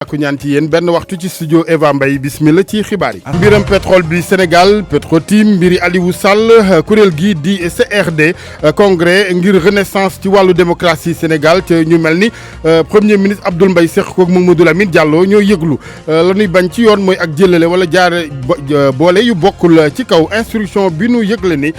sàkku ñaan ci yéen benn waxtu ci studio Eva Mbaye bismillah ci xibaar yi. mbiram pétrole bi Sénégal Petro-Tim mbiri Aliou Sall kuréel gi di CRD congrès ngir renaissance ci wàllu démocratie Sénégal te ñu mel ni premier ministre Abdoul Mbaye Seck ko Mamadou Lamine Diallo ñoo yëglu la ñuy bañ ci yoon mooy ak jëlale wala jaare boole yu bokkul ci kaw instruction bi nu yëgle ni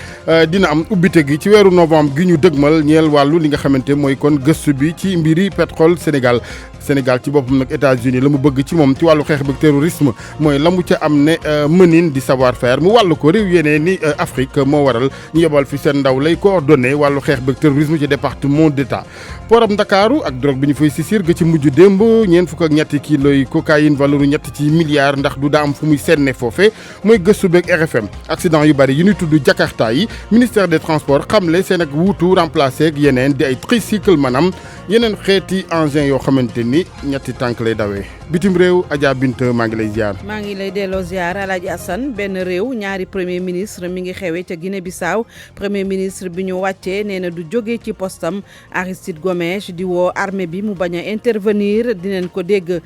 dina am ubbite gi ci weeru novembre gi ñu dëgmal ñeel wàllu li nga xamante mooy kon gëstu bi ci mbiri pétrole Sénégal ci boppam nag États-Unis la mu bëgg ci moom ci wàllu xeex bi terrorisme mooy la mu ca am ne mënin di savoir faire mu wàllu ko réew yeneen ni Afrique moo waral ñu yebal fi seen ndaw lay coordonné wàllu xeex bi terrorisme ci département d'État poram Ndakaaru ak drogue bi ñu fay sisir ga ci mujj démb ñeent fukk ak ñetti kiloy cocaïne valeur ñett ci milliards ndax du daa am fu muy senne foofe mooy gëstu beeg RFM accident yu bari yi ñuy tudd Jakarta yi ministère des transports xamle seen ak wuutu remplacé ak yeneen di ay tricycle maanaam yeneen xeeti engin yoo xamante ni ñetti tànk lay dawee bitim réew Adja Bint maa ngi lay ziar. maa ngi lay delloo ziar Alaaji Assane benn réew ñaari premier ministre mi ngi xewe ca Guinée Bissau premier ministre bi ñu wàccee nee na du jóge ci postam Aristide Gomes di woo armée bi mu bañ a intervenir dinañ ko dégg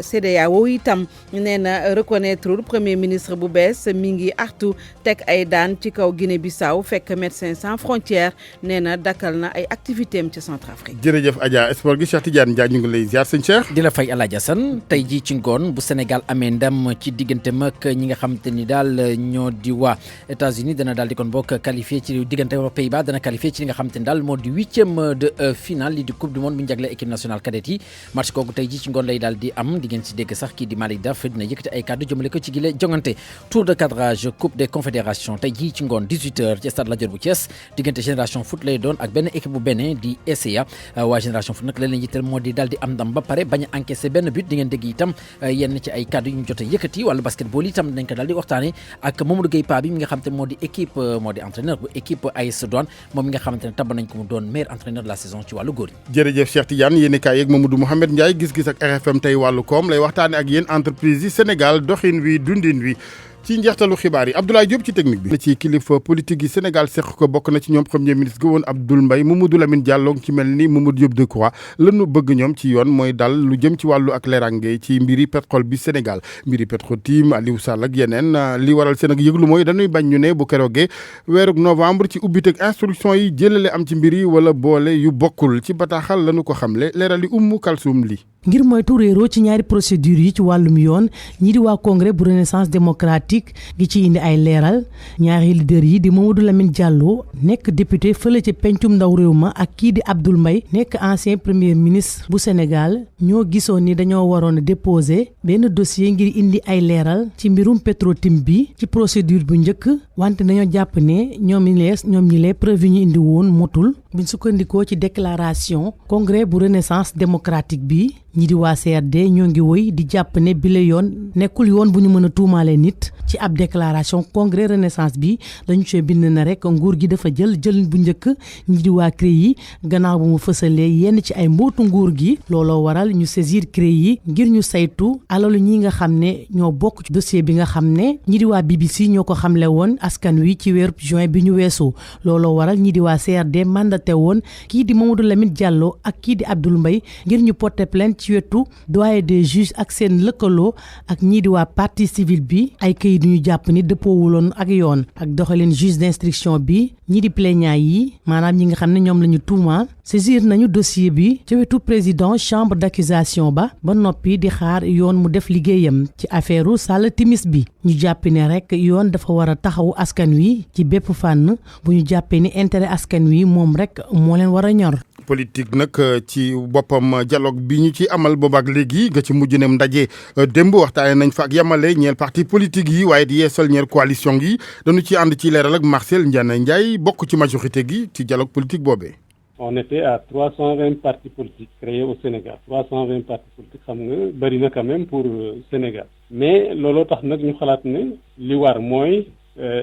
CEDEAO itam nee na reconnaître premier ministre bu bees mi ngi artu teg ay daan ci kaw Guinée Bissau fekk Médecins sans frontières nee na dakkal na ay activité am ci Centrafrique. jërëjëf Adja sport gi Cheikh Tidiane Ndiaye ñu ngi lay ziar sëñ Cheikh. di la fay Alaaji Assane tey jii ci ngoon bu Sénégal amee ndam ci diggante mag ñi nga xamante ni daal ñoo di waa États-Unis dana daal di kon bokk qualifié ci diggante Pays-Bas dana qualifié ci li nga xamante ni daal moo di 8e de finale li di coupe du monde bi ñu jagleel équipe nationale cadette yi match kooku tey jii ci ngoon lay daal di am di ngeen si dégg sax kii di Malick Daf dina yëkkati ay kàddu jëmale ko ci gile jongante tour de cadrage coupe des confédérations tey jii ci ngoon 18h ci stade Lat Dior bu Thiès diggante génération foot lay doon ak benn équipe bu Bénin di ECA waa génération foot nag leen yitteel moo di daal di am ndam ba pare bañ a encaissé benn but di ngeen dégg itam yenn ci ay kàddu yu ñu jot a yëkkati wàllu basketball itam dañ ko daal di waxtaane ak Mamadou Gueye Pa bi mi nga xamante ne moo di équipe moo di entraîneur bu équipe AS Douane moom mi nga xamante ne tabb nañ ko mu doon meilleur entraîneur de la saison ci wàllu góor yi. jërëjëf Cheikh Tidiane yéen kaay yeeg Mamadou Mouhamed Ndiaye gis-gis ak RFM tey wàllu koom lay waxtaane ak yéen entreprise yi Sénégal doxin wi dundin wi ci njeextalu xibaar yi Abdoulaye Diop ci technique bi. ci kilifa politique yi Sénégal seq ko bokk na ci ñoom premier ministre ga woon Abdoul Mbaye Mamadou Lamine Diallo ci mel ni Mamadou Diop Decroix lanu bëgg ñoom ci yoon mooy dal lu jëm ci wàllu ak leerange ci mbiri pétrole bi Sénégal mbiri Petro-Tim Aliou Sall ak yeneen li waral seen ak yëglu mooy dañuy bañ ñu ne bu keroogee weeruk novembre ci ubbiteg instruction yi jëlale am ci mbiri wala boole yu bokkul ci bataaxal lañu ko xamle leeral li Oumou Kalsoum li ngir moytu réeroo ci ñaari procédure yi ci wàllum yoon ñi di waa congrès bu renaissance démocratique gi ci indi ay leeral ñaari leader yi di Mamadou Lamine Diallo nekk député fële ci pencum ndaw réew ma ak kii di Abdoul Mbaye nekk ancien premier ministre bu Sénégal ñoo gisoon ni dañoo waroon a déposer benn dossier ngir indi ay leeral ci mbirum Petro-Tim bi ci procédure bu njëkk wante dañoo jàpp ne ñoom ñi lee preuve yi ñu indi woon motul buñ sukkandikoo ci déclaration congrès bu renaissance démocratique bi ñi di waa CRD ñoo ngi woy di jàpp ne bile yoon nekkul yoon bu ñu mën a tuumaale nit ci ab déclaration congrès renaissance bi dañu cee bind na rek nguur gi dafa jël bu njëkk ñi di waa CREI yi gannaaw bu mu fësalee yenn ci ay mbootu nguur gi looloo waral ñu saisir CREI yi ngir ñu saytu alalu ñi nga xam ne ñoo bokk ci dossier bi nga xam ne ñi di waa BBC ñoo ko xamle woon askan wi ci weeru juin bi ñu weesu looloo waral ñi di waa CRD mandaté woon kii di Mamadou Lamine Diallo ak kii di Abdoul Mbaye ngir ñu porter plainte ci wetu doyen des juges ak seen lëkkaloo ak ñii di waa partie civile bi ay këyit ñu jàpp ni dëppoowuloon ak yoon ak doxalin juge d'instruction bi ñii di plaignant yi maanaam ñi nga xam ne ñoom la ñu tuumaal saisir nañu dossier bi ci wetu président chambre d'accusation ba noppi di xaar yoon mu def liggéeyam ci affaire Sall Timis bi ñu jàpp ne rek yoon dafa war a taxawu askan wi ci bépp fànn bu ñu jàppee ni intérêt askan wi moom rek moo leen war a ñor. politique nag ci boppam dialogue bi ñu ci amal boobaak léegi nga ci mujj nem ndaje démb waxtaane nañ fa ak yamale ñeel parti politique yi waaye di yeesal ñeel coalition gi dañu ci ànd ci leeral ak Marcel Ndiaye bokk ci majorité gi ci dialogue politique boobee. On était à 320 partis politiques créés au Sénégal 320 partis politiques xam nga bëri na quand même pour Sénégal mais looloo tax nag ñu xalaat ne li war mooy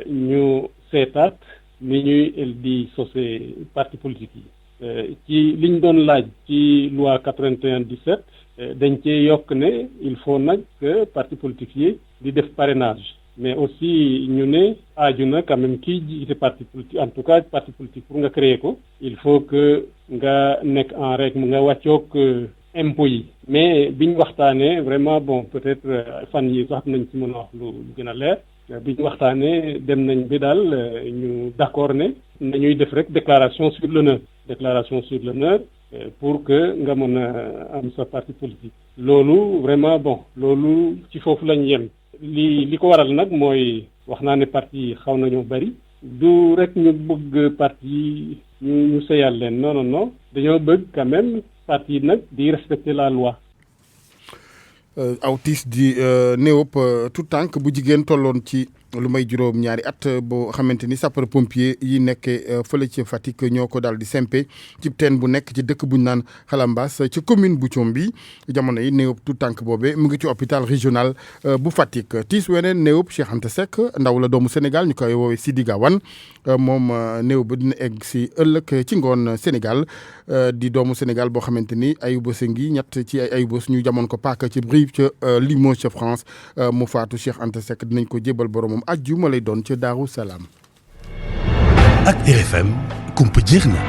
ñu seetaat ni ñuy di sosé partis politiques yi. ci liñ doon laaj ci loi 81-17 dañ cee yokk ne il faut nag que parti politique yi di def parrainage mais aussi ñu ne aaju na quand même kii jiite parti politique en tout cas parti politique pour nga créer ko il faut que nga nekk en règle nga wàccoog impôts yi mais biñ waxtaanee vraiment bon peut-être fan yi sax nañ ci mën a wax lu gën a leer biñ waxtaanee dem nañ bi daal ñu d'accord ne nañuy def rek déclaration sur l'honneur pour que nga mën a am sa parti politique loolu vraiment bon loolu ci foofu lañ yem li ko waral nag mooy wax naa ne parti yi xaw nañoo bari du rek ñu bëgg parti yi ñu seyal leen non dañoo bëgg quand même parti yi nag di respecter la loi. autis di néewub tout tànk bu jigéen tolloon ci lu may juróom ñaari at boo xamante ni sapeur pompier yi nekkee fële ci Fatick ñoo ko daal di sempe ci teen bu nekk ci dëkk bu ñu naan Xalambaas ci commune bu Thiomby jamono yi néewub tout tànk boobee mu ngi ci hôpital régional bu Fatick tiis weneen néewub Cheikh Anta Seck ndaw la doomu Sénégal ñu koy woowee Sidi Gawane moom néew ba dina egg si ëllëg ci ngoon Sénégal di doomu Sénégal boo xamante ni ayubés ngi ñett ci ay ayubés ñu jamoon ko paaka ci Brive ca Limoges ca France mu faatu Cheikh Anta Seck dinañ ko jébal boromam ajjuma lay doon ca Daaru Salaam. ak RFM kumpa jeex na.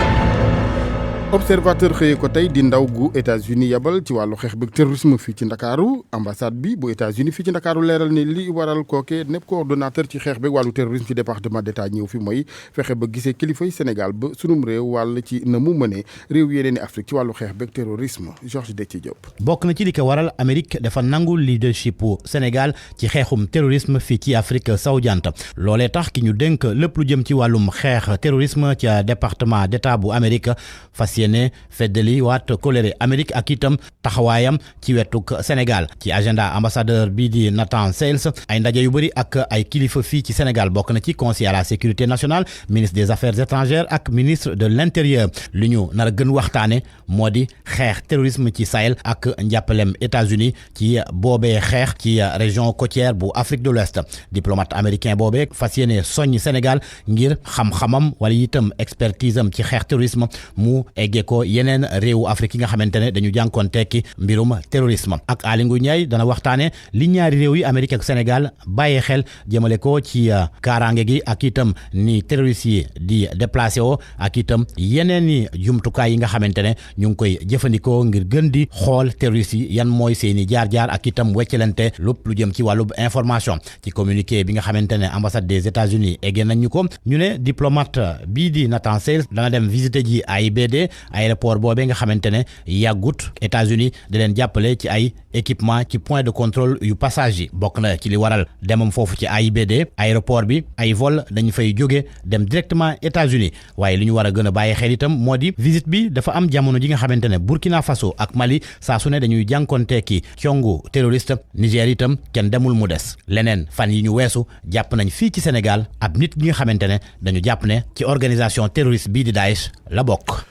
observateur xëyee ko tey di ndaw gu États-Unis yabal ci wàllu xeex bi terrorisme fii ci Ndakaaru ambassade bi bu États-Unis fii ci Ndakaaru leeral ni li waral kooke nepp coordonnateur ci xeex bi wàllu terrorisme ci département d'État ñëw fi mooy fexe ba gisee kilifay Sénégal ba sunum réew wàll ci na mu mënee réew yeneen i Afrique ci wàllu xeex bi terrorisme Georges Déthié Diop. bokk na ci li ko waral Amérique dafa nangu leadership Sénégal ci xeexum terrorisme fii ci Afrique sowu-jant loolee tax ki ñu dénk lépp lu jëm ci wàllum xeex terrorisme ci département d'État bu Amérique fas yéene feddali waat kolere Amérique ak itam taxawaayam ci wetuk Sénégal ci agenda ambassadeur bii di Nathan Sales ay ndaje yu bëri ak ay kilifa fii ci Sénégal bokk na ci conseiller à la sécurité nationale ministre des affaires étrangères ak ministre de l'intérieur li ñu nar a gën waxtaane moo di xeex terrorisme ci Sahel ak njàppalem États-Unis ci boobee xeex ci région côtière bu Afrique de l'Ouest diplomate américain boobee fas yéene soññ Sénégal ngir xam-xamam wala itam expertise am ci xeex terrorisme mu eggee ko yeneen réewu Afrique yi nga xamante ne dañu jànkoon tekki mbirum terrorisme ak Aly Ngouille Ndiaye dana waxtaane li ñaari réew yi Amérique ak Sénégal bàyyee xel jëmale ko ci kaaraange gi ak itam ni terroristes yi di déplacé woo ak itam yeneen i jumtukaay yi nga xamante ne ñu ngi koy jëfandikoo ngir gën di xool terroristes yi yan mooy seeni jaar-jaar ak itam weccalante lépp lu jëm ci wàllu information ci communiqué bi nga xamante ne ambassade des États-Unis eggee nañ ñu ko ñu ne diplomate bii di Nathan Sales dana dem visiter ji AIBD aéroport boobee nga xamante ne yàggut États-Unis di leen jàppale ci ay équipement ci point de contrôle yu passage yi bokk na ci li waral demam foofu ci AIBD aéroport bi ay vol dañu fay jóge dem directement États-Unis waaye li ñu war a gën a bàyyi xel itam moo di visite bi dafa am jamono ji nga xamante ne Burkina Faso ak Mali saa su ne dañuy jànkonteeki congu terroriste Niger itam kenn demul mu des leneen fan yi ñu weesu jàpp nañ fii ci Sénégal ab nit gi nga xamante ne dañu jàpp ne ci organisation terroriste bii di Daesh la bokk.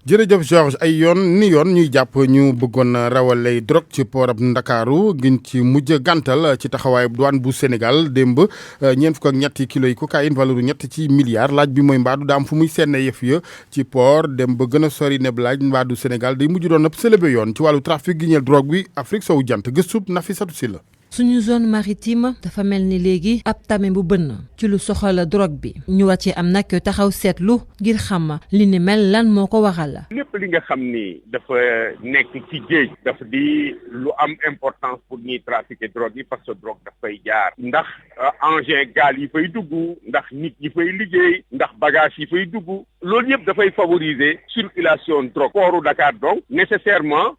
jërëjëf Georges ay yoon ñuy jàpp ñu bëggoon rawalay drogue ci port ab Ndakaaru gin ci mujj gàntal ci taxawaayu douane bu Sénégal démb ñeent fukk ak ñetti kilos yi cocaïne valeur ñett ci milliards laaj bi mooy mbaadu daa am fu muy senne yëf ya ci port dem ba gën a sori neb laaj mbaadu Sénégal day mujj doon ab célébé yoon ci wàllu trafic gi ñeel drogue bi Afrique sowu jant gëstub Nafissatou Sylla suñu zone maritime dafa mel ni léegi ab tame bu bënn ci lu soxal drogue bi ñu war ci am nag taxaw seetlu ngir xam li ni mel lan moo ko waral. lépp li nga xam ni dafa nekk ci géej dafa di lu am importance pour ñuy trafiquer drogue yi parce que drogue daf fay jaar ndax engin gaal yi fay dugg ndax nit yi fay liggéey ndax bagage yi fay dugg loolu yëpp dafay favoriser circulation drogue pooru Dakar donc nécessairement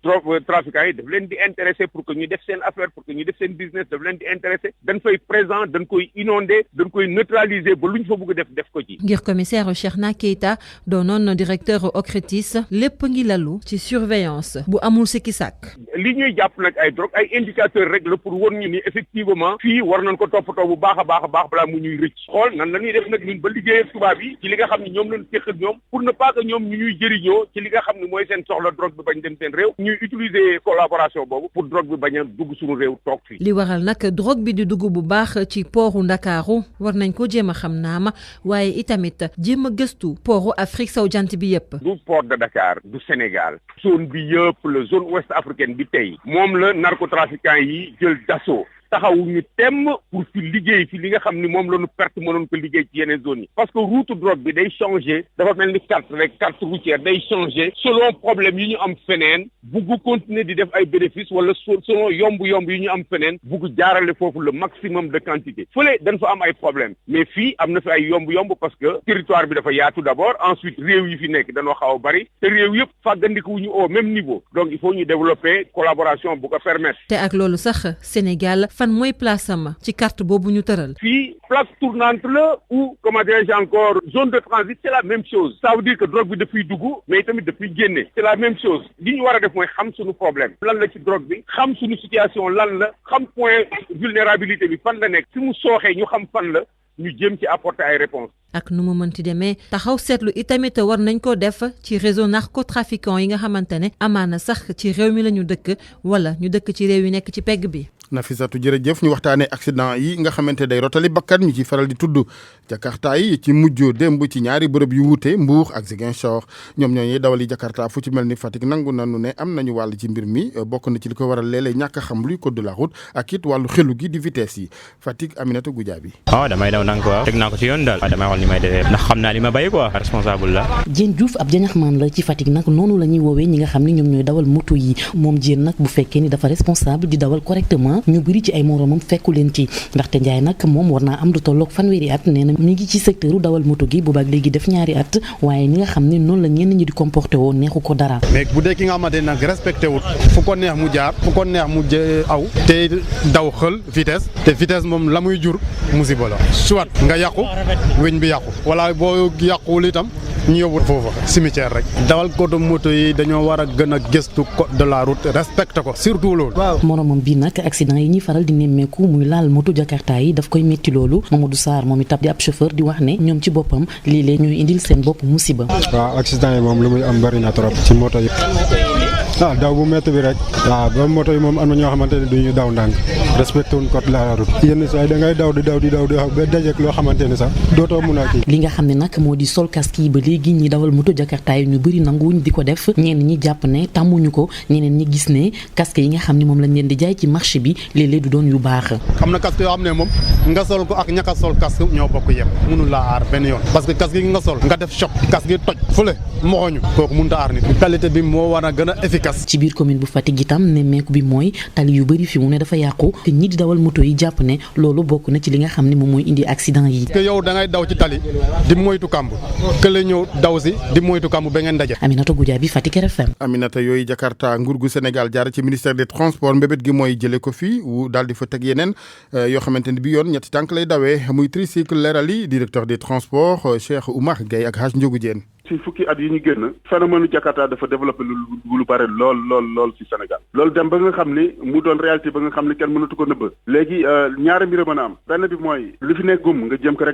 trafiquants yi daf leen di intéresser pour que ñu def seen affaire pour que ñu def seen business daf leen di intéressé dañ fay présent dañ koy inondé dañ koy neutraliser ba luñ fa bëgg def ko ci. ngir commissaire Cheikhna Keita doonoon directeur OCRTIS lépp ngi lalu ci surveillance bu amul sikki sàkk. li ñuy jàpp nag ay drogue ay indicateurs rek la pour won ñu ni effectivement fii war nañ ko toppatoo bu baax a baax balaa mu ñuy rëcc xool nan la ñuy def nag ñun ba liggéey ak tubaab yi ci li nga xam ne ñoom lañ teq ak ñoom pour ne pas que ñoom ñu ñuy jëriñoo ci li nga xam ne mooy seen soxla drogue bi bañ dem seen réew ñuy utiliser collaboration boobu pour drogue bi bañ a dugg suñu réew toog fii. li waral nag drogue bi di dugg bu baax ci pooru Ndakaaru war nañ ko jéem a xam naama waaye itamit jéem a gëstu pooru Afrique sowu jant bi yëpp. du port de Dakar du Sénégal zone bi yëpp la zone ouest africaine bi tey moom la narcotrafiquants yi jël d'assaut taxawuñu temm pour fi liggéey fi li nga xam ni moom la ñu perte mënoon ko liggéey ci yeneen zones yi parce que route drogue bi day changer dafa mel ni carte routière day changer selon problème yi ñu am feneen bugg continuer di def ay bénéfices wala selon yomb yi ñu am feneen bugg jaarale foofu le maximum de quantité fële dañ fa am ay problème mais fii am na fi ay yomb parce que territoire bi dafa yaatu d'abord ensuite réew yi fi nekk dañoo xaw a bari te réew yëpp fàggandiku wuñu au même niveau donc il faut ñu développer collaboration bu ko permettre. te ak loolu sax Sénégal fan mooy place am ci carte boobu ñu tëral. fii plaque tournante la ou comment dirais-je encore zone de transit c'est la même chose ça veut dire que drogue bi dafay dugg mais tamit dafay génne c'est la même chose li ñu war a def mooy xam suñu problème lan la ci drogue bi xam suñu situation lan la xam point vulnérabilité bi fan la nekk fi mu sooxee ñu xam fan la ñu jëm ci apporter ay réponses. ak nu mu mënti demee taxaw seetlu itamit war nañ ko def ci réseau narcotrafiquant yi nga xamante ne amaana sax ci réew mi la ñu dëkk wala ñu dëkk ci réew yi nekk ci pegg bi. Nafisatu jërëjëf ñu waxtaanee accident yi nga xamante day rotali bakkan ñu ci faral di tudd Jakarta yi ci mujj démb ci ñaari bërëb yu wuute Mbour ak Ziguinchor ñoom ñooñu dawali Jakarta fu ci mel ni Fatick nangu nañu ne am nañu wàll ci mbir mi bokk na ci li ko waral léeg-léeg ñàkk a xam luy code de la route ak it wàllu xelu gi di vitesse yi Fatick Aminata Goudiaby. damay daw nang quoi teg naa ko ci yoon daal damay xool ni may defee ndax xam naa li ma bay quoi responsable la. Diène Diouf ab jañaxmaan la ci Fatick nag noonu la ñuy woowee ñi nga xam ne ñoom ñooy dawal moto yi moom Diène nag bu fekkee ni dafa responsable di dawal correctement ñu bëri ci ay moromam fekku leen ci ndaxte Ndiaye nag moom war naa am du tolloog fanweeri at nee na mi ngi ci secteur dawal moto gi boobaak léegi def ñaari at waaye ñi nga xam ne noonu la ñenn ñi di comporté woo neexu ko dara. mais bu dee ki nga xamante nag respecté wut fu ko neex mu jaar fu ko neex mu aw te daw xël vitesse te vitesse moom la muy jur musiba la soit nga yàqu weñ bi yàqu wala boo yàquwul itam ñu yóbbu foofa cimetière rek dawal koto moto yi dañoo war a gën a gëstu code de la route respecté ko surtout loolu. moromam bi nag accident yi ñuy faral di nemmeeku muy laal moto Jakarta yi daf koy métti loolu Mamadou Sarr moom itam di ab chauffeur di wax ne ñoom ci boppam lii ñuy indil seen bopp musiba. waaw accident yi moom lu muy am bari na trop ci moto yi. daw bu métti bi rek. ba moto yi moom am na ñoo xamante ne duñu daw ndànk respecté wuñ code de la route. yenn saa yi da ngay daw di daw ba dajeek loo xamante ne sax dootoo mun a kii. li nga xam ne nag moo di sol casque yi ba léegi ñi dawal moto Jakarta yi ñu bëri nanguwuñ di ko def ñenn ñi jàpp ne tàmmuñu ko ñeneen ñi gis ne casque yi nga xam ne moom lañ leen di jaay ci marché bi léeg-léeg du doon yu baax. am na casque yoo xam ne moom nga sol ko ak ñàkk a sol casque ñoo bokk yem mënul laa aar benn yoon parce que casque yi nga sol nga def choc casque yi toj fële moxoñu kooku mënut a aar nit qualité bi moo war a gën a efficace. ci biir commune bu Fatick itam nemmeeku bi mooy tali yu bëri fi mu ne dafa yàqu te ñi di dawal moto yi jàpp ne loolu bokk na ci li nga xam ne moom mooy indi accident yi. que yow da ngay daw ci tali di moytu kàmb kële ñëw daw si di moytu kàmb ba ngeen daje. Aminata Goudiaby Fatick RFM. Aminata yooyu Jakarta nguur gu Sénégal jaar ci ministère des transports mbébét gi mooy jëlee ko fii wu daal di fa teg yeneen yoo xamante ni bi yoon ñetti tànk lay dawee muy tricycle leerali directeur des transports Cheikh Oumar Gueye ak Hadj Ndiogou Diène. ci fukki at yi ñu génn phénomène Jakarta dafa développé lu bare lool ci Sénégal loolu dem ba nga xam ni mu doon réalité ba nga xam ni kenn mënatu ko nëbb léegi ñaari mbir mën a am benn bi mooy li fi nekk gum nga jëm ko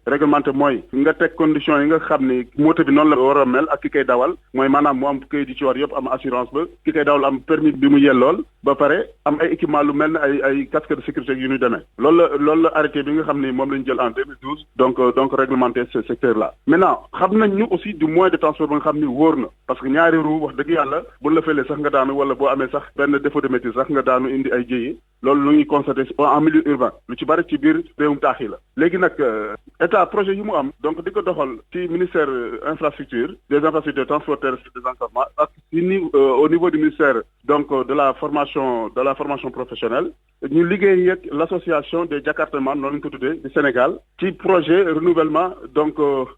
réglementé mooy nga teg condition yi nga xam ni moto bi noonu la war a mel ak ki koy dawal mooy maanaam mu am këyit yi ci war yëpp am assurance ba ki koy dawal am permis bi mu yellool ba pare am ay équipement lu mel ne ay casque de sécurité yu ñuy demee loolu la arrêté bi nga xam ni moom la ñu jël en 2012 donc réglementé ce secteur là maintenant xam nañ ñu aussi du moyen de transport ba nga xam ni wóor na parce que ñaari roue wax dëgg yàlla bu la felee sax nga daanu wala boo amee sax benn défaut de maîtrise sax nga daanu indi ay jéyi loolu lu ñuy constaté en milieu urbain lu ci bari ci biir réewum taax yi la léegi nag état projet yi mu am donc di ko doxal ci ministère infrastructure des infrastructures transport terrestre et des encadrements ak au niveau du ministère donc de la formation professionnelle ñu liggéey ak l'association des Jakartaman noonu lañu ko tuddee du Sénégal ci projet renouvellement donc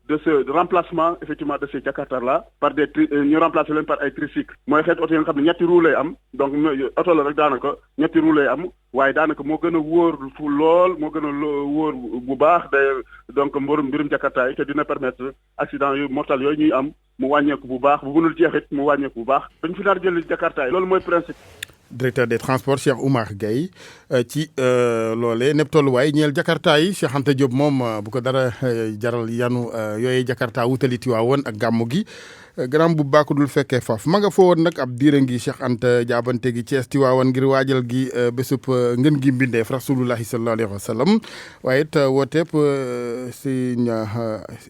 de ce remplacement effectivement de ces Jakarta là par des ñu remplacer leen par ay tricycle mooy xeet oto yi nga xam ne ñetti roues lay am donc oto la rek daanaka ñetti roues lay am waaye daanaka moo gën a wóor fu lool moo gën a wóor bu baax d'ailleurs donc mbirum Jakarta yi te dina permettre accident yu mortel yooyu ñuy am mu wàññeeku bu baax bu mënul jeexit mu wàññeeku bu baax dañ fi nar jël Jakarta yi loolu mooy principe. directeur des transports Cheikh Oumar Gueye ci loolee nepp tolluwaay ñeel Jakarta yi Cheikh Anta Diop moom bu ko dara jaral yanu yooyee Jakarta wutali Tiwaawoon ak gàmmu gi grand bu baakudul fekkee faf ma nga fa woon nag ab diira ngi Cheikh Anta jaabante gi Thiès Tiwaawan ngir waajal gi bésub ngën gi mbindeef rasulullahi sallallahu alayhi wa sallam waaye it wooteeb sëñ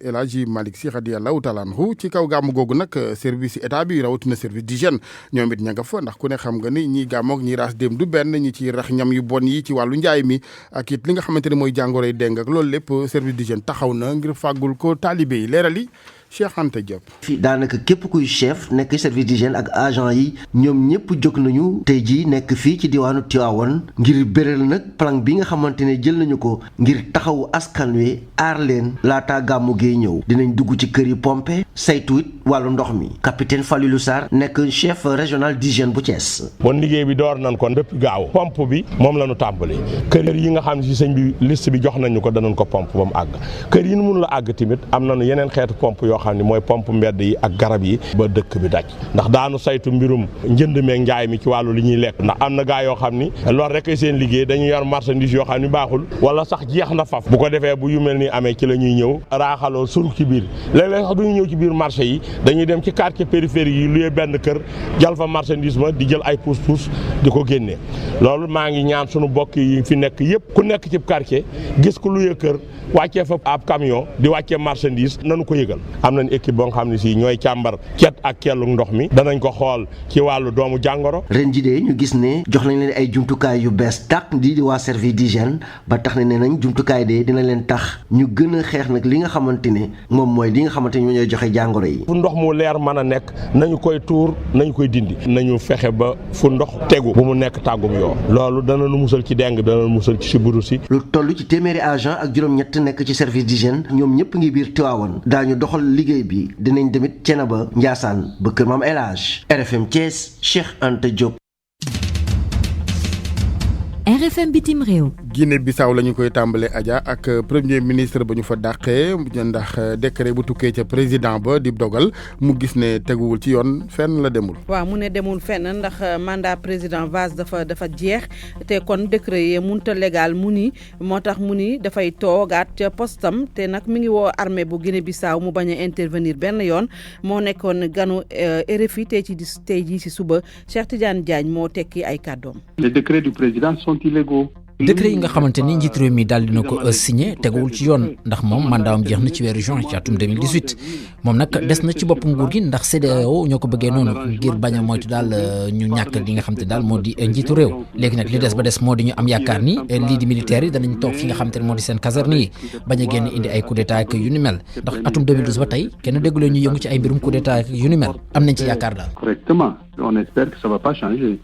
El Hadji Malick Sy radiyallahu taala anhu ci kaw gàmmu googu nag service état bi rawatina service d'hygiène ñoom it ña nga fa ndax ku ne xam nga ni ñi gàmmoog ñi raas dem du benn ñi ci rax ñam yu bon yi ci wàllu njaay mi ak it li nga xamante ne mooy jàngoroy deng ak loolu lépp service d'hygiène taxaw na ngir fàggul ko taalibe yi leeral yi Cheikh Anta Diop. fii daanaka képp kuy chef nekk service d'hygiène ak agent yi ñoom ñëpp jóg nañu tey jii nekk fii ci diwaanu Tivaouane ngir béral nag plan bi nga xamante ne jël nañu ko ngir taxawu askan wi aar leen laata gàmmu gee ñëw dinañ dugg ci kër yi pompe saytu it wàllu ndox mi capitaine Falilou Sarr nekk chef régional d'hygiène bu Thiès. bon liggéey bi door nañ ko depuis gaaw pompe bi moom la ñu tàmbali kër yi nga xam ne si sëñ bi liste bi jox nañu ko danañ ko pompe ba mu àgg kër yi mun la àgg tamit am nañu yeneen xeetu pompe yoo xam ne mooy pompe mbedd yi ak garab yi ba dëkk bi daj ndax daanu saytu mbirum njënd meeg njaay mi ci wàllu li ñuy lekk ndax am na gaa yoo xam ni loolu rek seen liggéey dañuy yor marchandise yoo xam ni baaxul wala sax jeex na faf bu ko defee bu yu mel ni amee ci la ñuy ñëw raaxaloo sur ci biir léeg-léeg sax duñu ñëw ci biir marché yi dañuy dem ci quartier périphérique yi luyee benn kër jal fa marchandise ma di jël ay pousse-pousse di ko génnee loolu maa ngi ñaan sunu bokk yi fi nekk yëpp ku nekk ci quartier gis ku luyee kër wàccee fa ab camion di wàccee marchandise nanu ko yëgal am nañ équipe boo nga xam ne si ñooy càmbar cet ak kellu ndox mi danañ ko xool ci wàllu doomu jàngoro. ren ji de ñu gis ne jox nañ leen ay jumtukaay yu bees tàq di waa service d'hygiène ba tax ne nee nañ jumtukaay de dina leen tax ñu gën a xeex nag li nga xamante ne moom mooy li nga xamante ne ñooy joxe jàngoro yi. fu ndox mu leer mën a nekk nañu koy tuur nañu koy dindi nañu fexe ba fu ndox tegu bu mu nekk tàggum yoo loolu dana nu musal ci deng dana nu musal ci sibiru si. lu toll ci téeméeri agent ak juróom-ñett nekk ci service d'hygiène ñoom ñëpp ngi biir Tivaouane daañu doxal liggéey bi dinañ tamit Thiénaba Ndiassane ba Kër Maam El Hadj RFM Thiès Cheikh Anta Diop. RFM bitim réew. Guinée Bissau la ñu koy tàmbale Adja ak premier ministre ba ñu fa dàqee ndax décret bu tukkee ca président ba di dogal mu gis ne teguwul ci yoon fenn la demul. waaw mu ne demul fenn ndax mandat président Vaz dafa jeex te kon décret yi mënut a légal mu ni moo tax mu ni dafay toogaat ca postam te nag mi ngi woo armée bu Guinée Bissau mu bañ a intervenir benn yoon moo nekkoon ganu RFI tey jii si suba Cheikh Tidiane Diagne moo tekki ay kàddoom. Les décrets du président sont illégaux. décret yi nga xamante ni njiitu réew mi daal dina ko signé teguwul ci yoon ndax moom mandaawam jeex na ci weeru juin ci atum 2018 moom nag des na ci bopp nguur gi ndax CEDEAO ñoo ko bëggee noonu ngir bañ a moytu daal ñu ñàkk li nga xamante daal moo di njiitu réew léegi nag li des ba des moo di ñu am yaakaar ni lii di militaires yi danañ toog fi nga xamante ne moo di seen caserne yi bañ a génn indi ay coup d'état ak yu ni mel ndax atum 2012 ba tey kenn déggulee ñu yëngu ci ay mbirum coup d'état ak yu ni mel am nañ ci yaakaar daal. Correctement. On espère que ça va pas changer.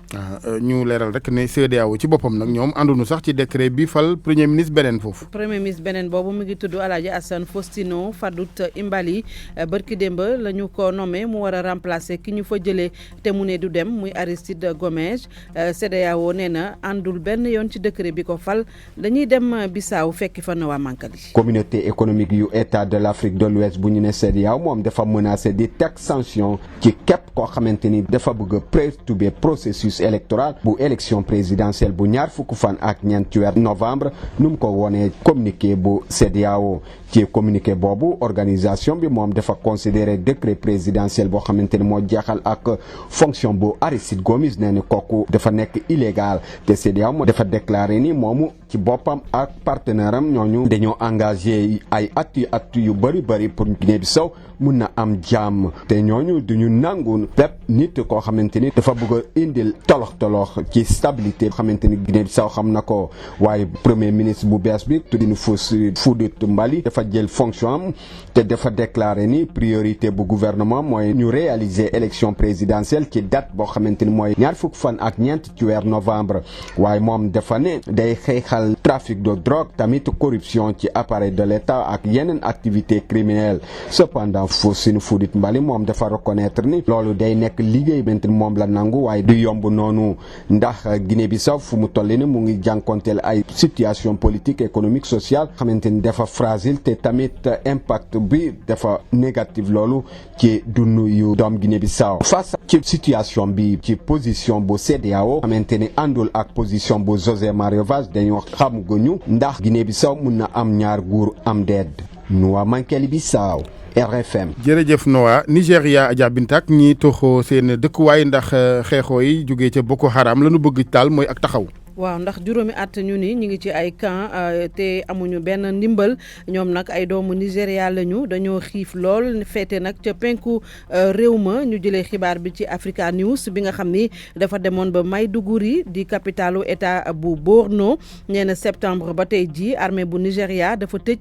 ñu leeral rek ne CEDEAO ci boppam nag ñoom ànduñu sax ci décret bi fal premier ministre beneen foofu. premier ministre beneen boobu mu ngi tudd Alaaji Assane Faustino Fadout Imbali barki démb la ñu ko nommé mu war a remplacer ki ñu fa jëlee te mu ne du dem muy Aristide Gomes CEDEAO nee na àndul benn yoon ci décret bi ko fal dañuy dem Bissau fekki fa na waa Mankali. communauté économique yu état de l'Afrique de l'Ouest bu ñu ne CEDEAO moom dafa menacé di teg sanction ci képp koo xamante ni dafa bëgg a perturber processus électoral bu élection présidentielle bu ñaar fukk fan ak ñeent ci weer novembre nu mu ko wonee communiqué bu CEDEAO ci communiqué boobu organisation bi moom dafa considérer décret présidentiel boo xamante ni moo jeexal ak fonction bu Aristide Gomis nee ni kooku dafa nekk illégal te CEDEAO moo dafa déclaré ni moomu ci boppam ak partenaire am ñooñu dañoo engagé ay at yu bëri pour Guinée-Bissau mun na am jàmm te ñooñu duñu nangu bépp nit koo xamante ni dafa bëgg a indil tolox ci stabilité xamante ni Guinée-Bissau xam na ko waaye premier ministre bu bees bi tuddinu Fadout Imbali dafa jël fonction am te dafa déclaré ni priorité bu gouvernement mooy ñu réaliser élection présidentielle ci date boo xamante ni mooy ñaar fukk fan ak ñeent ci weer novembre waaye moom dafa ne day xeexal trafic de drogue tamit corruption ci appareil de l'État ak yeneen activité criminelle cependant Fadout Imbali moom dafa reconnaître ni loolu day nekk liggéey bent moom la nangu waaye du yomb noonu ndax Guinée-Bissau fu mu toll ni mu ngi jànkonteel ay situation politique économique sociale xamante ni dafa fragile te tamit impact bi dafa négatif loolu ci dund yu doom Guinée-Bissau face ci situation bi ci position bu CEDEAO xamante ni àndul ak position bu José Mario Vaz dañoo xam guñu ndax Guinée-Bissau mun na am ñaar nguur am déet nu waa Mankeli Bissau RFM. jërëjëf Noah Nigéria Adja Bintak ñi toxoo seen dëkkuwaay ndax xeexoo yi jógee ca Boko Haram la ñu bëgg daal mooy ak taxaw. waaw ndax juróomi at ñu ni ñu ngi ci ay camp te amuñu benn ndimbal ñoom nag ay doomu Nigéria lañu dañoo xiif lool féete nag ca penku réew ma ñu jëlee xibaar bi ci Africa News bi nga xam ni dafa demoon ba Maiduguri di capitalu état bu Borno nee na septembre ba tey jii armée bu Nigéria dafa tëj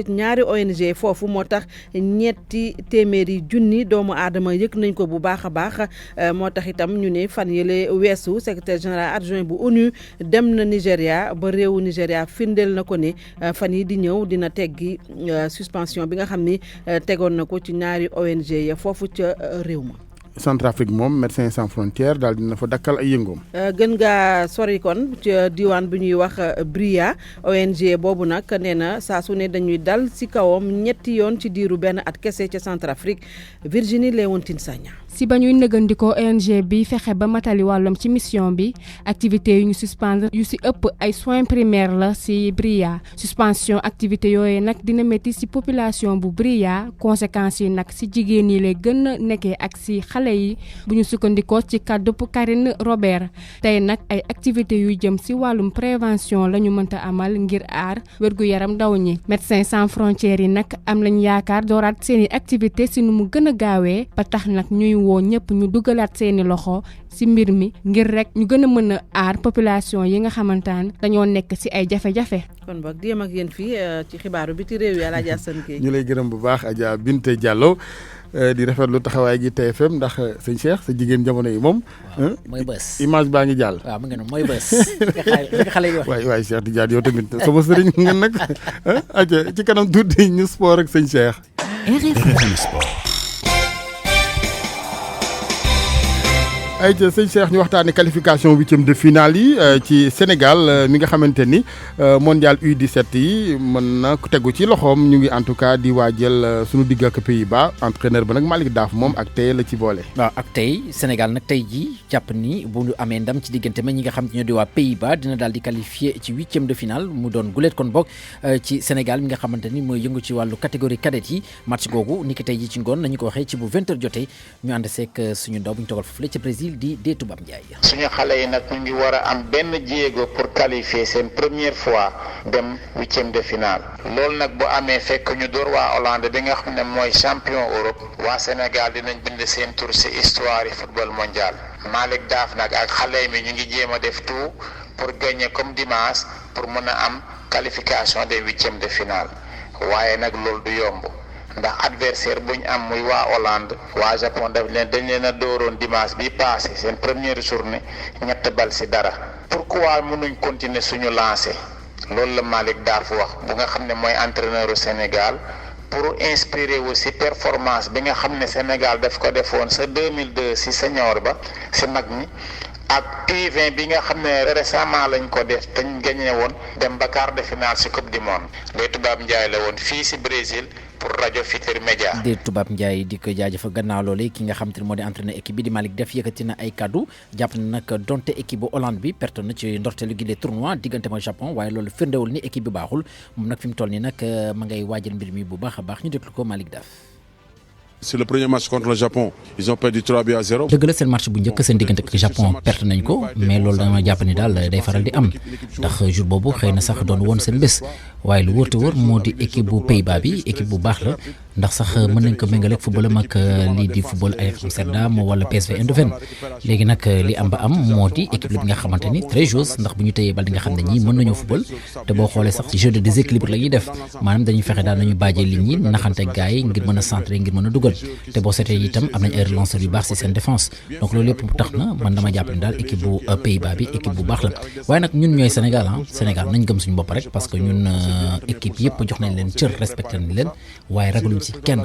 ñaari ONG foofu moo tax ñetti téeméeri junni doomu aadama yëg nañ ko bu baax a baax moo tax itam ñu ne fan yële weesu secrétaire général adjoint bu ONU dem na Nigéria ba réewu Nigéria firndeel na ko ne fan yi di ñëw dina teggi suspension bi nga xam ni tegoon na ko ci ñaari ONG ya foofu ca réew ma. Centrafrique moom Médecins Sans Frontières daal dina fa dakkal ay yëngoom. gën ngaa sori kon ci diwaan bi ñuy wax Bria ONG boobu nag nee na saa su ne dañuy dal ci kawam ñetti yoon ci diiru benn at kese ca Centrafrique Virginie Léontine Sagna. si ba ñuy nëgandikoo ONG bi fexe ba matali wàllum ci mission bi activité yu ñu suspendre yu si ëpp ay soins primaires la si Bria suspension activité yooyu nag dina métti si population bu Bria conséquences yi nag si jigéen yi lay gën a nekkee ak si xale yi bu ñu sukkandikoo ci kàddu Karine Robert tey nag ay activités yu jëm si wàllum prévention la ñu mënta amal ngir aar wér-gu-yaram ndaw ñi Médecins Sans Frontières yi nag am lañ yaakaar dooraat seeni activité si nu mu gën a gaawee ba tax nag ñuy woo ñëpp ñu dugalaat seeni loxo ci mbir mi ngir rek ñu gën a mën a aar population yi nga xamantaan dañoo nekk ci ay jafe-jafe. kon boog di yem ak yéen fii ci xibaaru biti réew yi Alaaji Assane Gueye. ñu lay gërëm bu baax Adja Binte Diallo di rafetlu taxawaay gi TFM ndax sëñ Cheikh sa jigéen jamono yi moom. mooy bës image baa ngi jàll. waaw mu ngi noonu mooy bës. nga xale yi wax. waay Cheikh Tidiane yow tamit sama sëriñ ngeen nag Adja ci kanam tuuti ñu sport ak sëñ Cheikh. RFM Sport. ay ca sëñ Cheikh ñu waxtaanee qualification huitième de finale yi ci Sénégal mi nga xamante ni mondial U17 yi mën na tegu ci loxoom ñu ngi en tout cas di waajal suñu digg ak Pays-Bas entraîneur ba nag Malick Daaf moom ak tey la ci boole. waaw ak tey Sénégal nag tey jii jàpp ni bu ñu amee ndam ci diggante ma ñi nga xam te ñoo di waa Pays-Bas dina daal di qualifié ci huitième de finale mu doon guléet kon bokk ci Sénégal mi nga xamante ni mooy yëngu ci wàllu catégorie cadette yi match googu ni ki tey jii ci ngoon nañu ko waxee ci bu 20h jotee ñu ànd seek suñu ndaw bu ñu togal foofu la ci Brésil di Toubab Ndiaye. suñu xale yi nag ñu ngi war a am benn jéego pour qualifier seen première fois dem huitième de finale loolu nag bu amee fekk ñu door waa Hollande bi nga xam ne mooy champion Europe waa Sénégal dinañ bind seen tur ci histoire yi football mondial Malick Daaf nag ak xale mi ñu ngi jéem a def tout pour gagner comme dimanche pour mën a am qualification des huitièmes de finale waaye nag loolu du yomb. ndax adversaire bu ñu am muy waa Hollande waa Japon dañ leen a dooroon dimanche bi passé seen première journée 3-0 pourquoi mënuñ continuer suñu lancé loolu la Malick Daaf wax bu nga xam ne mooy entraîneur u Sénégal pour inspirer aussi performance bi nga xam ne Sénégal daf ko defoon sa 2002 si senior ba si mag ñi ak U20 bi nga xam ne récemment lañ ko def te ñu gagné woon dem ba quart de finale si coupe du monde Ndeye Toubab Ndiaye la woon fii si Brésil pour rajo Futurs Médias. Ndeye Toubab Ndiaye di ko jaajëfal gannaaw loole ki nga xam te ne moo di entraîneur équipe bi di Malick Daaf yëkkati na ay kaddu jàpp na nag donte équipe bu Hollande bi perte na ci ndorteelu gi les tournois diggante ma Japon waaye loolu firndewul ni équipe bi baaxul moom nag fi mu toll nii nag ma ngay waajal mbir mi bu baax a baax ñu déglu ko Malick Daaf. C'est le premier match contre le Japon. Ils ont perdu 3-0. dëgg la seen match bu njëkk seen diggante ak Japon perte nañ ko mais loolu dama jàpp ni daal day faral di am ndax jour boobu xëy na sax doon woon seen bés waaye lu wóor te wóor moo di équipe bu Pays-Bas bi équipe bu baax la ndax sax mën nañ ko méngale ak football am ak lii di football ay Amsterdam wala PSV Eindhoven léegi nag li am ba am moo di équipe la bi nga xamante ni très joueuse ndax bu ñu tëyee bal di nga xam ne ñii mën nañoo football te boo xoolee sax ci jeu de déséquilibre la ñuy def maanaam dañuy fexe daal nañu bàjjee ligne yi naxante gars yi ngir mën a centrer ngir mën a dugal te boo seetee itam am nañ ay relanceurs yu baax ci seen défense donc loolu yëpp tax na man dama jàpp ni daal équipe bu Pays-Bas bi équipe bu baax la waaye nag ñun ñooy Sénégal Sénégal nañ gëm suñu bopp rek parce que ñun équipe yëpp jox nañ leen cër respecté nañ leen waaye ragaluñ ci kenn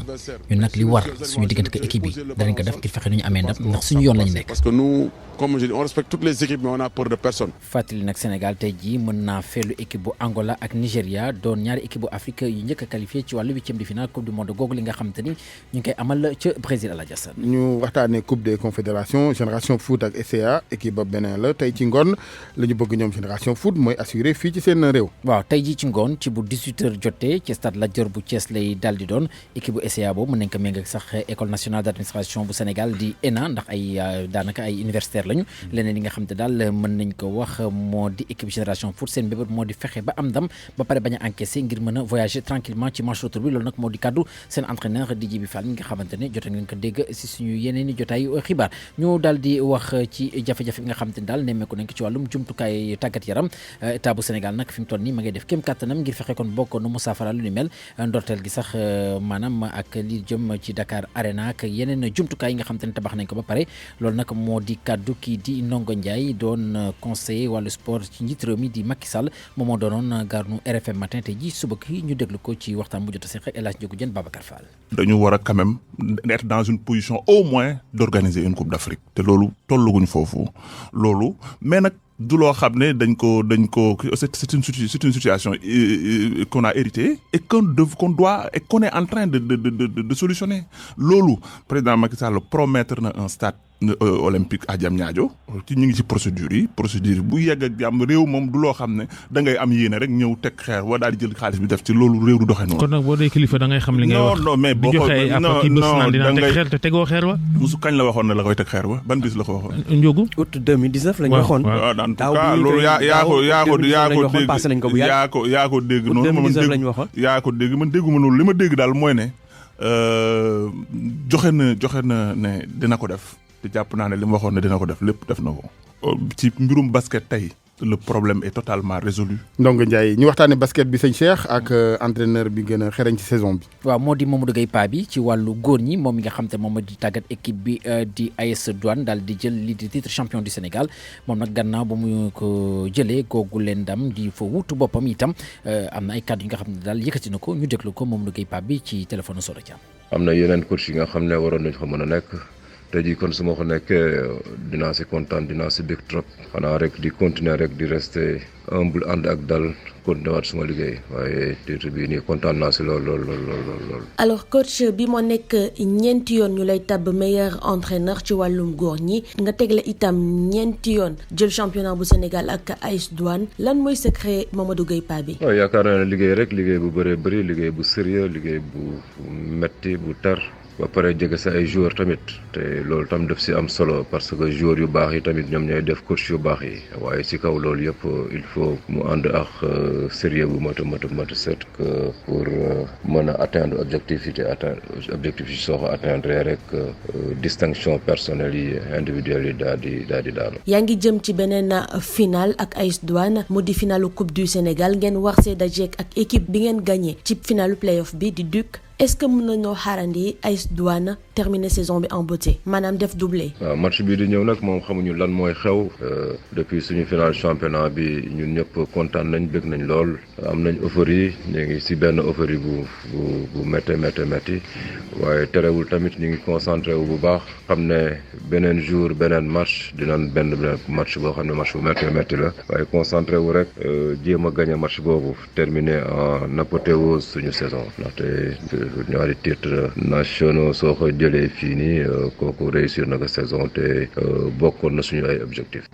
ñun nag li war suñu diggante ak équipe yi danañ ko def ngir fexe nu ñu amee ndam ndax suñu yoon lañu nekk. Parce que nous comme je dis, on respecte toutes les équipes, mais on a peur de personne. fàttali nag Sénégal tey jii mën naa feelu équipe bu Angola ak Nigéria doon ñaari équipe bu Afrique yu njëkk a qualifié ci wàllu 8e de finale coupe du monde googu li nga xamante ni ñu ngi koy amal ca Brésil Aladji Assane. ñu waxtaanee coupe des confédérations génération foot ak SCA équipe ba beneen la tey ci ngoon la ñu bëgg ñoom génération foot mooy assuré fii ci seen réew. waaw tey jii ci ngoon ci bu 18h jotee ci stade Lat Dior bu Thiès lay daal di doon équipe bu SCA boobu mën nañ ko méngale sax école nationale d' administration bu Sénégal di ENA ndax ay daanaka ay universitaire lañu. leneen li nga xam te daal mën nañ ko wax moo di équipe génération foot seen bébét moo di fexe ba am ndam ba pare bañ a encaissé ngir mën a voyager tranquillement ci match retour bi loolu nag moo di kaddu seen entraîneur di Djibi Fall mi nga xamante ne jote ngeen ko dégg si suñu yeneen i jotaayu xibaar ñu daal di wax ci jafe-jafe bi nga xamante ne daal nemmeeku nañ ko ci wàllum jumtukaay tàggat yaram état bu Sénégal nag fi mu toll nii ma ngay def kéem kàttanam ngir fexe kon bokk nu mu saafara lu ni mel ndorteel gi sax maanaam ak li jëm ci Dakar Arena ak yeneen jumtukaay yi nga xamante ne tabax nañ ko ba pare loolu nag moo di kaddu kii di Ndongo Ndiaye doon conseiller wàllu sport ci njiit réew mi di Macky Sall moom moo doonoon garnu RFM matin te ji suba ki ñu déglu ko ci waxtaan bu jot a seq El Hadj Ndiogou Diène Babacar Fall. dañu war a quand même être dans une position au moins d'organiser une coupe d'Afrique te loolu tolluguñ foofu loolu mais nag du loo xam ne dañ ko c'est une situation qu'on a hérité et qu'on doit et qu'on est en train de solutionner loolu président Macky Sall promettre na un stade olympique à Diamniadio ci ñu ngi ci procédure bu yegg ak jàmm réew moom du loo xam ne da ngay am yéene rek ñëw teg xeer wa daal di jël xaalis bi def ci loolu réew du doxee noonu. kon nag boo dee kilifa da ngay xam li ngay wax. non mais boo ko non dinaa teg xeer te tegoo xeer wa. musu kañ la waxoon ne la koy teg xeer wa ban bis la ko waxoon. Ndiogou août 2019 la ñu waxoon. en tout cas loolu yaa ko dégg noonu yaa ko dégg man dégguma noonu li ma dégg daal mooy ne joxe na ne dina ko def te jàpp naa ne li ma waxoon ne dina ko def lépp def na ko ci mbirum basket tey le problème est totalement résolu. Ndongo Ndiaye ñu waxtaanee basket bi sëñ Cheikh ak entraîneur bi gën a xereñ ci saison bi. waaw moo di Mamadou Gueye Pa bi ci wàllu góor ñi moom mi nga xam te moom di tàggat équipe bi di AS Douane daal di jël lii di titre champion du Sénégal moom nag gannaaw ba mu ko jëlee googu leen ndam di fa wutu boppam itam am na ay kàddu yi nga xam ne daal yëkkati na ko ñu déglu ko Mamadou Gueye Pa bi ci téléphone Soda Thiam. am na yeneen coach yi nga xam ne waroon nañ fa mën a nekk. tey jii kon su ma ko nekkee dinaa si kontaan dinaa si bég trop xanaa rek di continuer rek di rester humble ànd ak dal continuer waat suma liggéey waaye titre bii nii kontaan naa si lool. alors coach bi moo nekk ñeenti yoon ñu lay tabb meilleur entraîneur ci wàllum góor ñi nga tegle itam ñeenti yoon jël championnat bu Sénégal ak AS Douane lan mooy secret Mamadou Gueye Pa bi. waaw yaakaar naa ne liggéey bu bëree bëri liggéey bu sérieux liggéey bu metti bu tar. ba pare jege sa ay joueurs tamit te loolu tam def si am solo parce que joueurs yu baax yi tamit ñoom ñooy def coach yu baax yi waaye si kaw loolu yëpp il faut mu ànd ak sérieux bu mat set que pour mën a atteindre objectif yi soo ko atteindre rek distinction personnelle yi individuelle yi daal di daanu. yaa ngi jëm ci beneen final ak AS Douane mu di finalu coupe du Sénégal ngeen war see dajeek ak équipe bi ngeen gagné ci finalu playoff bi di Duc. est-ce que mën nañoo xaarandi AS Douane terminer saison bi en beauté maanaam def doublé. waaw match bii di ñëw nag moom xamuñu lan mooy xew depuis suñu final championnat bi ñun ñëpp kontaan nañ bëgg nañ lool am nañ euphorie ñu ngi si benn euphorie bu métti waaye terewul tamit ñu ngi concentré wu bu baax xam ne beneen jour beneen match dinañ benn match boo xam ne match bu métti la waaye concentré wu rek jéem a gagné match boobu terminer en apothéose suñu saison ndaxte. ñaari titres nationaux soo ko jëlee fii nii kooku réussir na ko saison te bokkoon na suñu ay objectifs.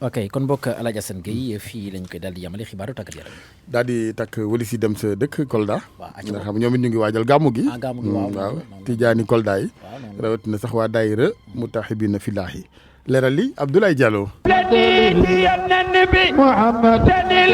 ok kon mbokk El Hadj Assane Gueye fii lañ koy daal di yamale xibaaru tàggat yaram. daal di takk walis yi dem sa dëkk Kolda. nga xam ñoom it ñu ngi waajal gàmmu gi. gàmmu gi waaw Tijaani Kolda yi. rawatina sax waa daayira Mutahibiina Filaahi leeral li Abdoulaye Diallo.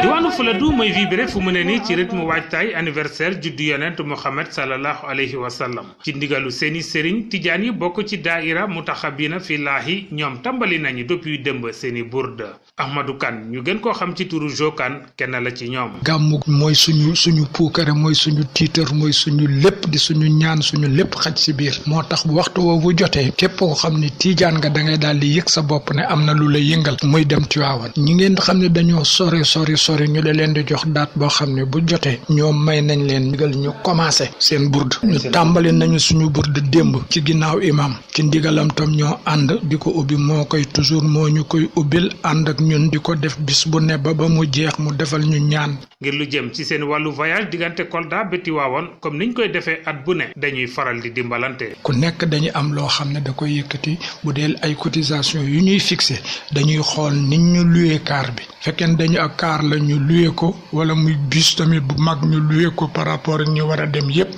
diwaanu Fuladu mooy vibré fu mu ne nii ci rythme waajtaay anniversaire juddu yonent Muhammad sallallahu alayhi wa sallam ci ndigalu seeni sëriñ tijaan yi bokk ci daaira Mutahabina Fillahi ñoom tàmbali nañu depuis démb seeni burda Ahmadou Kane ñu gën koo xam ci turu Jokan kenn la ci ñoom. gàmmu mooy suñu puukare mooy suñu tiitar mooy suñu lépp di suñu ñaan suñu lépp xaj si biir moo tax bu waxtu woowu jotee képp koo xam ni tijaan nga da ngay daal di yëg sa bopp ne am na lu la yëngal muy dem Tivaouane ñi ngeen xam ne dañoo sori ñu leen di jox date boo xam ne bu jotee ñoom may nañ leen ndigal ñu commencé seen burd ñu tàmbali nañu suñu burd démb ci ginnaaw imam ci ndigalam tam ñoo ànd di ko ubbi moo koy toujours moo ñu koy ubbil ànd ak ñun di ko def bis bu ne ba mu jeex mu defal ñu ñaan. ngir lu jëm ci seen wàllu voyage diggante Kolda ba Tivaouane comme niñ koy defee at bu ne dañuy faral di dimbalante. ku nekk dañuy am loo xam ne da koy yëkkati bu dee ay cotisation yu ñuy fixé dañuy xool nit ñu loué car bi fekkee dañu ak car la ñu loué ko wala muy bus tamit bu mag ñu loué ko par rapport ak ñu war a dem yépp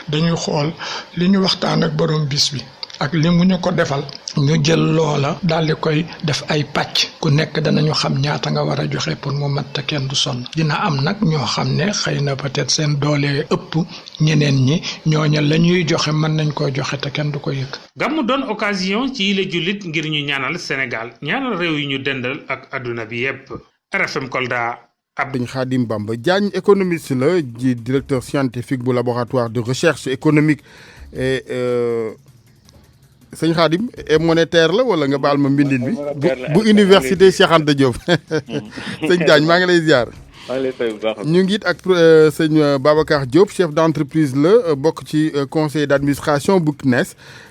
dañuy xool li ñu waxtaan ak borom bis bi ak li mu ñu ko defal ñu jël loola daal di koy def ay pàcc ku nekk danañu xam ñaata nga war a joxe pour mu mat te kenn du sonn dina am nag ñoo xam ne xëy na peut-être seen doole ëpp ñeneen ñi ñooña la ñuy joxe mën nañ koo joxe te kenn du ko yëg. gàmmu doon occasion ci yile jullit ngir ñu ñaanal Sénégal ñaanal réew yi ñu dendal ak adduna bi yépp. RFM Kolda. Abdou Khadim Bamba Diagne économiste la di directeur scientifique bu laboratoire de recherche économique et sëñ Khadim monétaire la wala nga baal ma mbindin bi bu université Cheikh Anta Diop sëñ Diagne maa ngi lay ziar. ñu ngi it ak sëñ Babacar Diop chef d'entreprise la bokk ci conseil d'administration bu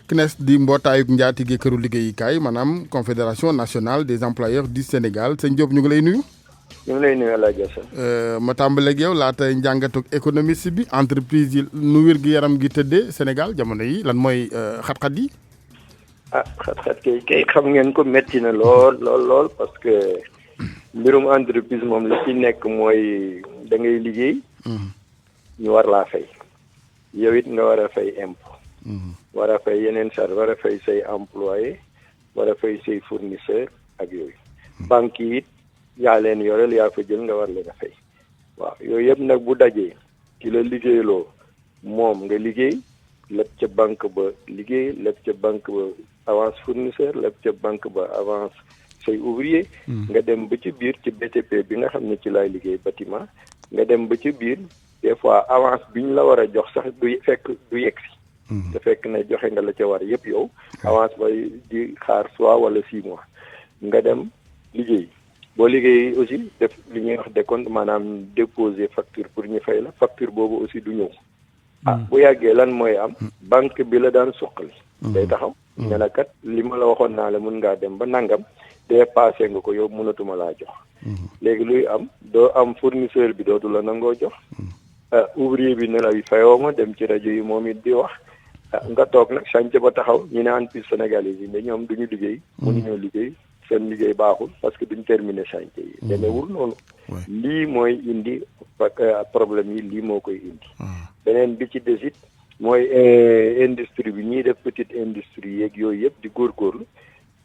CNES di mbootaayug njaatige këru liggéeyukaay maanaam confédération nationale des employeurs du Sénégal sëñ Diop ñu ngi lay nuyu. ñu ngi lay nuyu El Hadj Assane. ma tàmbaleeg yow laata njàngatug économiste bi entreprise yi nu wér gi yaram gi tëddee Sénégal jamono yi lan mooy xat-xat yi. xat-xat kay xam ngeen ko métti na lool parce que mbirum entreprise moom li ci nekk mooy da ngay liggéey. ñu war laa fay. yow it nga war a fay impôt. war a fay yeneen charge war a fay say employé war a fay say fournisseur ak yooyu. banque yi it yaa leen yoreel yaa fa jël nga war leen a fay. waaw yooyu yëpp nag bu dajee ki la liggéeyloo moom nga liggéey lépp ca banque ba liggéey lépp ca banque ba avance fournisseur lépp ca banque ba avance say ouvrier nga dem ba ci biir ci BTP bi nga xam ne ci laay liggéey bâtiment nga dem ba ci biir des fois avance bi ñu la war a jox sax du yegg si te fekk na joxe nga la ca war yëpp yow avance ba di xaar 3 wala 6 mois nga dem liggéey boo liggéey aussi def li ñuy wax décompte maanaam déposer facture pour ñu fay la facture boobu aussi du ñëw bu yàggee lan mooy am banque bi la daan suqali day taxaw ne la kat li ma la waxoon naa la mun ngaa dem ba nangam dépassé nga ko yow mënatuma laa jox léegi luy am doo am fournisseur bi dootu la nangoo jox ouvrier bi ne la fayoo ma dem ci rajo yi moom it di wax nga toog nag chantier ba taxaw ñu ne entreprise sénégalais yi ne ñoom duñu liggéey mënuñoo liggéey seen liggéey baaxul parce que duñ terminer chantier yi demeewul noonu lii mooy indi problème yi lii moo koy indi beneen bi ci desit mooy industrie bi ñiy def petite industrie yeeg yooyu yëpp di góorgóorlu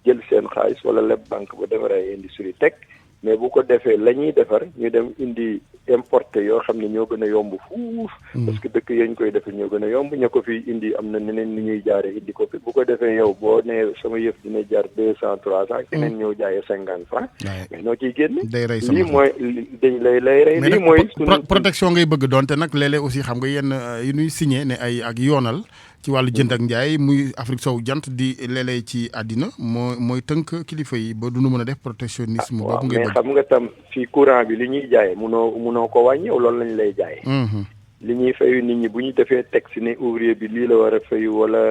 jël seen xaalis wala leb banque ba defar ay industrie teg mais bu ko defee la ñuy defar ñu dem indi importé yoo xam ne ñoo gën a yomb fuuf parce que dëkk yañ koy defee ñoo gën a yomb ña ko fi indi am na neneen ni ñuy jaaree indi ko fi bu ko defee yow boo nee sama yëf dina jar 200 300 keneen ñëw jaayee 50 francs mais noo ciy génne lii mooy dañ lay rey lii mooy protection ngay bëgg doonte nag léeg-léeg aussi xam nga yenn yu ñuy signé ne ay ak yoonal ci wàllu jënd ak njaay muy Afrique sowu jant di léeg-léeg ci àddina mooy tënk kilifa yi ba du nu mën a def protectionnisme boobu ngay bëgg mais xam nga tam fii courant bi li ñuy jaayee munoo ko wàññi loolu lañ lay jaayee li ñuy fayu nit ñi bu ñu defee texte ne ouvrier bi lii la war a fayu wala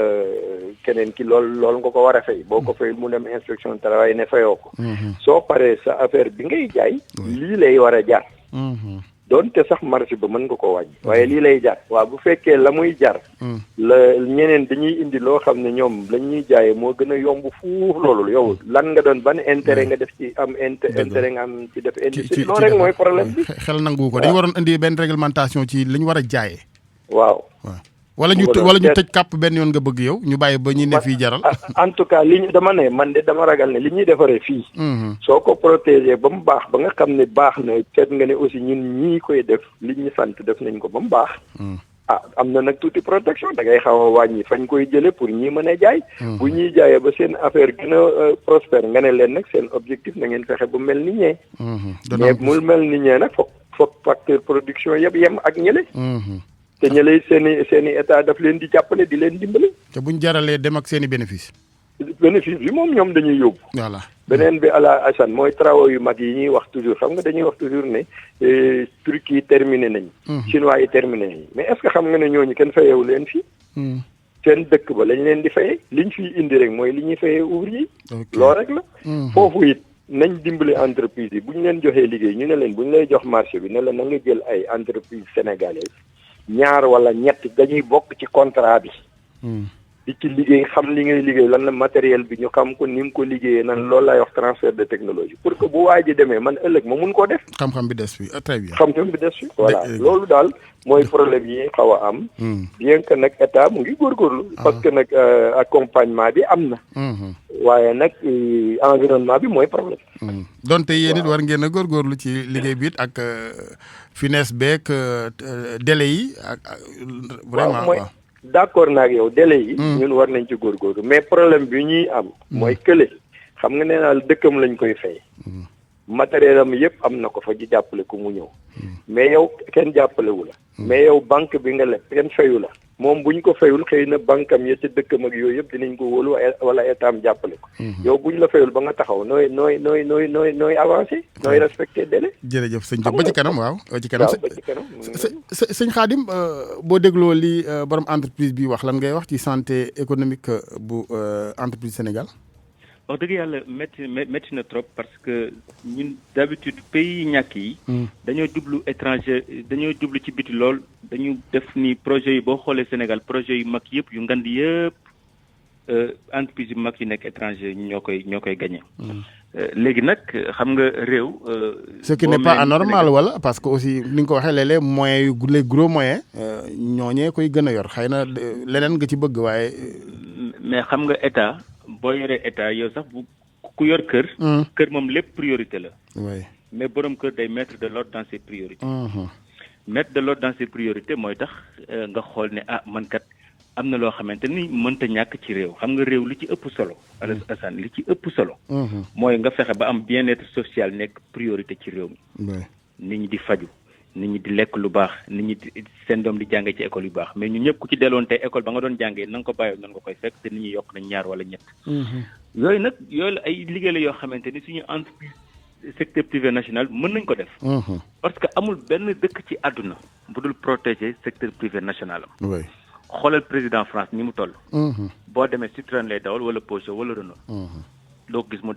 keneen ki loolu nga ko war a fay boo ko fayul mu dem inspection travail ne fayoo ko soo paree sa affaire bi ngay jaay lii lay war a jar doonte sax marché ba mën nga ko wàññi waaye lii lay jar waaw bu fekkee la muy jar la ñeneen dañuy indi loo xam ne ñoom lañ ñuy jaayee moo gën a yomb fuuf loolu yow lan nga doon ban intérêt nga def ci am intérêt nga am ci def industrie loolu rek mooy problème bi xel nangu ko dañu waroon indi benn réglementation ci li ñu war a jaayee waaw wala ñu tëj kàpp benn yoon nga bëgg yow ñu bàyyi ba ñu ne fii jaral en tout cas li ñu dama ne man de dama ragal ne li ñuy defaree fii soo ko protégé ba mu baax ba nga xam ne baax na seet nga ne aussi ñun ñii koy def li ñu sant def nañ ko ba mu baax am na nag tuuti protection da ngay xaw a wàññi fañ koy jële pour ñi mën a jaay bu ñuy jaayee ba seen affaire gën a prospère nga ne leen nag seen objectif na ngeen fexe bu mel ni ñee mais mul mel ni ñee nag foog facteur production yëpp yem ak ñële te ñëlay seeni état daf leen di jàppale di leen dimbali. te buñ jaralee dem ak seeni bénéfice bi moom ñoom dañuy yóbbu. voilà beneen bi ala Assane mooy travaux yu mag yi ñuy wax toujours xam nga dañuy wax toujours ne Turquie yi terminé nañ chinois yi terminé nañ mais est-ce que xam nga ne ñooñu kenn fayewu leen fii seen dëkk ba lañ leen di fayee liñ fiy indi rek mooy li ñuy fayee ouvrier yi loolu rek la foofu it nañ dimbali entreprise yi bu ñu leen joxee liggéey ñu ne leen bu ñu lay jox marché bi ne la na nga jël ay entreprise sénégalaise ñaar wala ñett dañuy bokk ci contrat bi di ci liggéey xam li ngay liggéey lan la matériel bi ñu xam ko ni mu ko liggéeyee nan loolu lay wax transfert de technologie pour que bu waa ji demee man ëllëg ma mun koo def. xam-xam bi des fi très bien. xam-xam bi des fi voilà loolu daal mooy problème yi xaw a am. bien que nag état mu ngi góorgóorlu. parce que nag accompagnement bi am na. waaye nag environnement bi mooy problème. donte yéen it war ngeen a góorgóorlu ci liggéey bi it ak finesse beeg délai yi ak vraiment waaw. d'accord naa ak yow délai yi. ñun war nañ ci góorgóorlu mais problème bi ñuy am. mooy kële xam nga nee naa dëkkam lañ koy fay. matériel am yëpp am na ko fa ji jàppale ko mu ñëw. mais yow kenn jàppalewu la. mais yow banque bi nga leb kenn fayu la. moom bu ñu ko fayul xëy na banque am ya ca dëkkam ak yooyu yëpp dinañ ko wóolu wala état am jàppale ko. yow bu ñu la fayul ba nga taxaw nooy avancé. nooy respecté délai. jërëjëf sëñ Diop ba ci kanam waaw. ba ci kanam sëñ Khadim boo dégloo li borom entreprise bi wax lan ngay wax ci santé économique bu entreprise Sénégal. wax dëgg yàlla métti na trop parce que ñun d'habitude pays ñàkk yi. dañoo jublu étranger dañoo jublu ci biti lool dañu def ni projet yi boo xoolee Sénégal projet yu mag yëpp yu ngand yëpp entreprise yu mag yu nekk étranger ñoo koy gagné. léegi nag xam nga réew. ce qui n'est pas anormal wala parce que aussi ni nga ko waxee léeg-léeg moyens yu les gros moyens ñooñee koy gën a yor xëy na leneen nga ci bëgg waaye. mais xam nga état. boo yoree état yow sax bu ku yor kër. kër moom lépp priorité la. mais borom kër day mettre de l'ordre dans ses priorités. mettre de l'ordre dans ses priorités mooy tax nga xool ne man kat am na loo xamante ni mënta ñàkk ci réew xam nga réew li ci ëpp solo. Assane li ci ëpp solo. mooy nga fexe ba am bien-être social nekk priorité ci réew mi. nit ñi di faju nit ñi di lekk lu baax nit ñi di seen doom di jàngee ci école yu baax mais ñun ñëpp ku ci delloon tey école ba nga doon jàngee na nga ko bàyyoon noonu nga koy fekk te nit ñi yokk nañ 2 wala 3. yooyu nag yooyu la ay liggéey la yoo xamante ni suñu entreprise secteur privé national mën nañ ko def. parce que amul benn dëkk ci àdduna bu dul protéger secteur privé national am. xoolal président France ni mu toll. boo demee Citroën lay dawal wala Peugeot wala Renault. doo gis mu